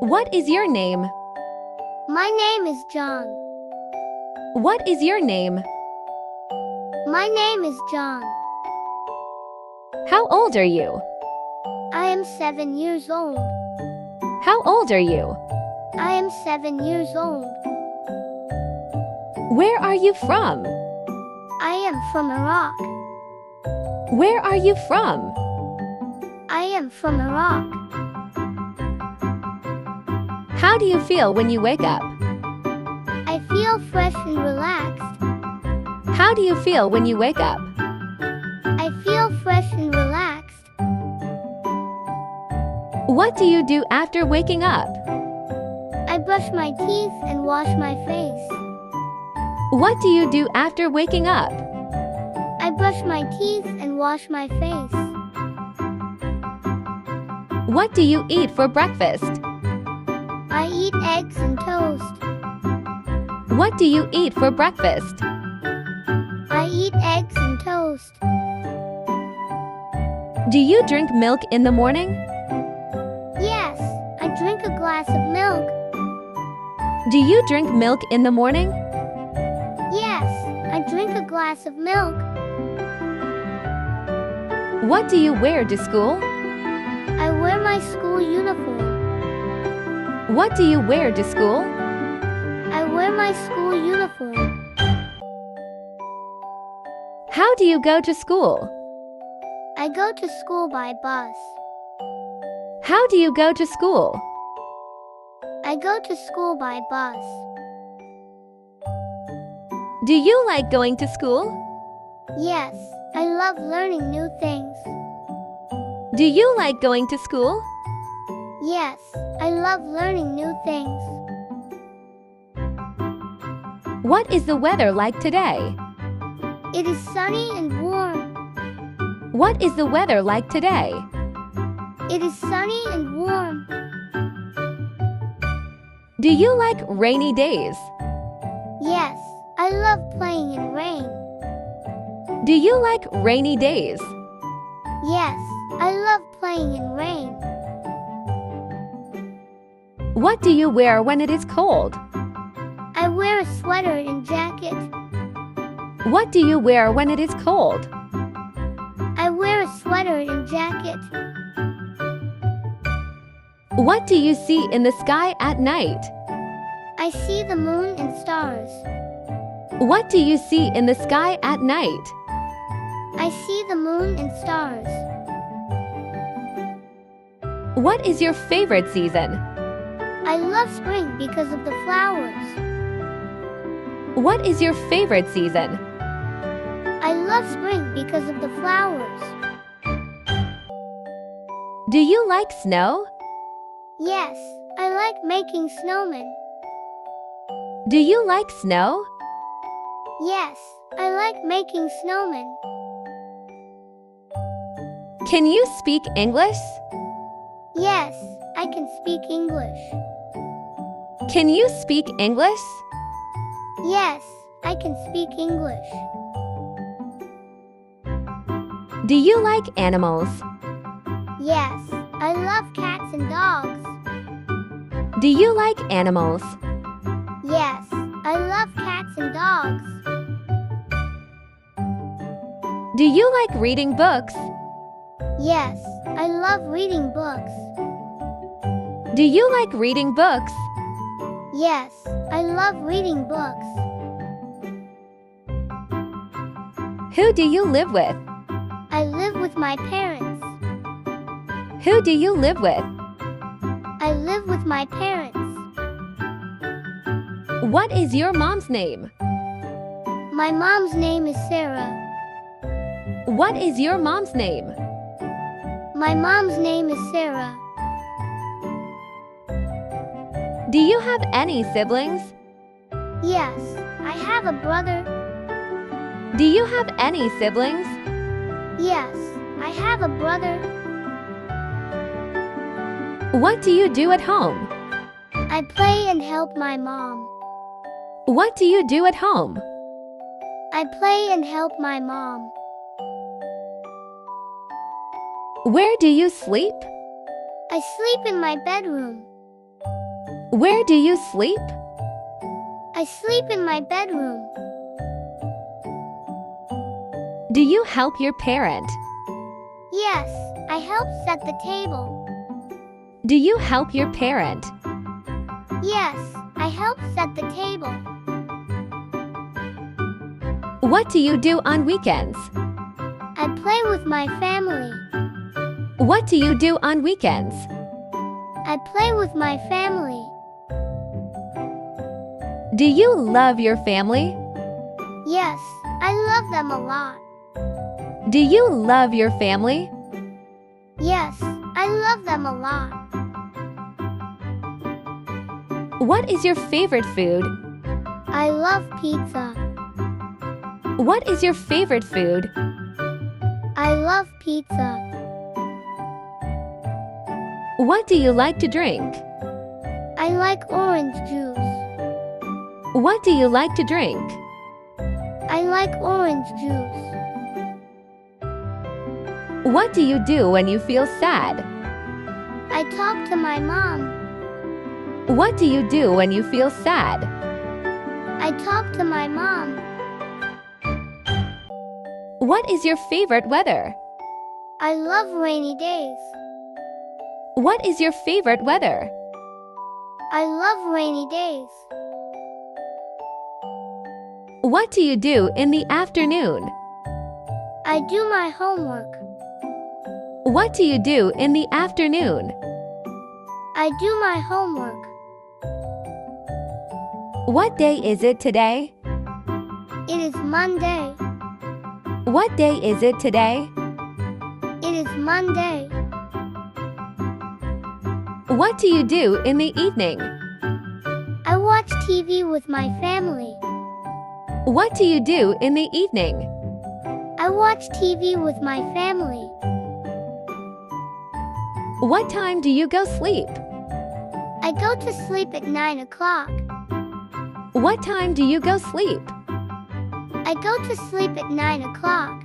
What is your name? My name is John. What is your name? My name is John. How old are you? I am 7 years old. How old are you? I am 7 years old. Where are you from? I am from Iraq. Where are you from? I am from Iraq. How do you feel when you wake up? I feel fresh and relaxed. How do you feel when you wake up? I feel fresh and relaxed. What do you do after waking up? I brush my teeth and wash my face. What do you do after waking up? I brush my teeth and wash my face. What do you eat for breakfast? I eat eggs and toast. What do you eat for breakfast? I eat eggs and toast. Do you drink milk in the morning? Yes, I drink a glass of milk. Do you drink milk in the morning? Yes, I drink a glass of milk. What do you wear to school? I wear my school uniform. What do you wear to school? I wear my school uniform. How do you go to school? I go to school by bus. How do you go to school? I go to school by bus. Do you like going to school? Yes, I love learning new things. Do you like going to school? Yes, I love learning new things. What is the weather like today? It is sunny and warm. What is the weather like today? It is sunny and warm. Do you like rainy days? Yes, I love playing in rain. Do you like rainy days? Yes, I love playing in rain. What do you wear when it is cold? I wear a sweater and jacket. What do you wear when it is cold? I wear a sweater and jacket. What do you see in the sky at night? I see the moon and stars. What do you see in the sky at night? I see the moon and stars. What is your favorite season? I love spring because of the flowers. What is your favorite season? I love spring because of the flowers. Do you like snow? Yes, I like making snowmen. Do you like snow? Yes, I like making snowmen. Can you speak English? Yes, I can speak English. Can you speak English? Yes, I can speak English. Do you like animals? Yes, I love cats and dogs. Do you like animals? Yes, I love cats and dogs. Do you like reading books? Yes, I love reading books. Do you like reading books? Yes, I love reading books. Who do you live with? I live with my parents. Who do you live with? I live with my parents. What is your mom's name? My mom's name is Sarah. What is your mom's name? My mom's name is Sarah. Do you have any siblings? Yes, I have a brother. Do you have any siblings? Yes, I have a brother. What do you do at home? I play and help my mom. What do you do at home? I play and help my mom. Where do you sleep? I sleep in my bedroom. Where do you sleep? I sleep in my bedroom. Do you help your parent? Yes, I help set the table. Do you help your parent? Yes, I help set the table. What do you do on weekends? I play with my family. What do you do on weekends? I play with my family. Do you love your family? Yes, I love them a lot. Do you love your family? Yes, I love them a lot. What is your favorite food? I love pizza. What is your favorite food? I love pizza. What do you like to drink? I like orange juice. What do you like to drink? I like orange juice. What do you do when you feel sad? I talk to my mom. What do you do when you feel sad? I talk to my mom. What is your favorite weather? I love rainy days. What is your favorite weather? I love rainy days. What do you do in the afternoon? I do my homework. What do you do in the afternoon? I do my homework. What day is it today? It is Monday. What day is it today? It is Monday. What do you do in the evening? I watch TV with my family. What do you do in the evening? I watch TV with my family. What time do you go sleep? I go to sleep at 9 o'clock. What time do you go sleep? I go to sleep at 9 o'clock.